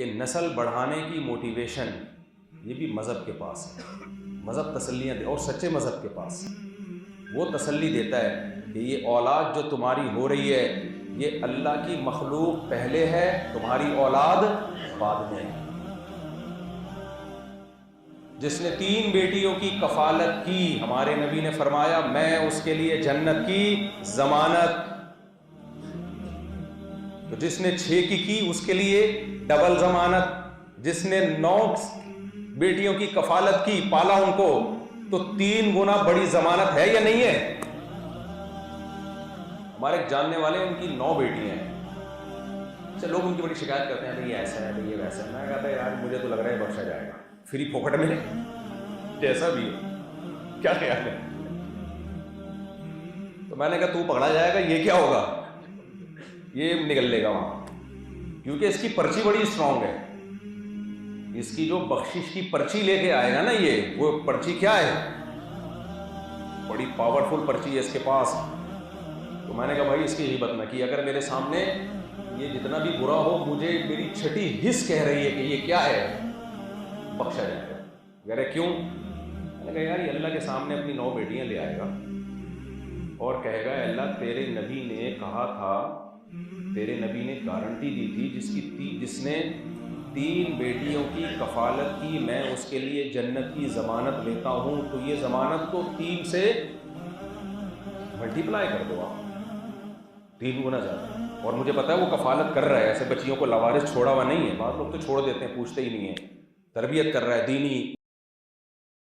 کہ نسل بڑھانے کی موٹیویشن یہ بھی مذہب کے پاس ہے. مذہب تسلیاں دے، اور سچے مذہب کے پاس وہ تسلی دیتا ہے کہ یہ اولاد جو تمہاری ہو رہی ہے یہ اللہ کی مخلوق پہلے ہے، تمہاری اولاد بعد میں ہے. جس نے 3 بیٹیوں کی کفالت کی، ہمارے نبی نے فرمایا میں اس کے لیے جنت کی ضمانت. تو جس نے 6 کی اس کے لیے ڈبل ضمانت. جس نے 9 بیٹیوں کی کفالت کی، پالا ان کو، تو 3 گنا بڑی ضمانت ہے یا نہیں ہے؟ ہمارے ایک جاننے والے ان کی 9 بیٹیاں ہیں. اچھا، لوگ ان کی بڑی شکایت کرتے ہیں بھئی یہ ایسا ہے، بھئی یہ ویسا ہے. میں کہتا ہے یار مجھے تو لگ رہا ہے بخشا جائے گا فری پھوکٹ میں، جیسا بھی ہو. کیا خیال ہے؟ تو میں نے کہا تو پکڑا جائے گا، یہ کیا ہوگا؟ یہ نکل لے گا وہاں، کیونکہ اس کی پرچی بڑی اسٹرانگ ہے. اس کی جو بخشش کی پرچی لے کے آئے گا نا، یہ وہ پرچی کیا ہے؟ بڑی پاورفل پرچی ہے اس کے پاس. تو میں نے کہا بھائی اس کی غیبت نہ کی، اگر میرے سامنے یہ جتنا بھی برا ہو، مجھے میری چھٹی حص کہہ رہی ہے کہ یہ کیا ہے، بخشا جائے گا. کہہ رہے کیوں؟ میں نے کہا یار یہ اللہ کے سامنے اپنی 9 بیٹیاں لے آئے گا اور کہے گا اللہ تیرے نبی نے کہا تھا، تیرے نبی نے گارنٹی دی تھی جس نے 3 بیٹیوں کی کفالت کی میں اس کے لیے جنت کی ضمانت لیتا ہوں. تو یہ ضمانت کو 3 سے ملٹی پلائی کر دو آپ، 3 گنا زیادہ. اور مجھے پتا ہے وہ کفالت کر رہا ہے، ایسے بچیوں کو لاوارث چھوڑا ہوا نہیں ہے. بعض لوگ تو چھوڑ دیتے ہیں، پوچھتے ہی نہیں ہیں. تربیت کر رہا ہے دینی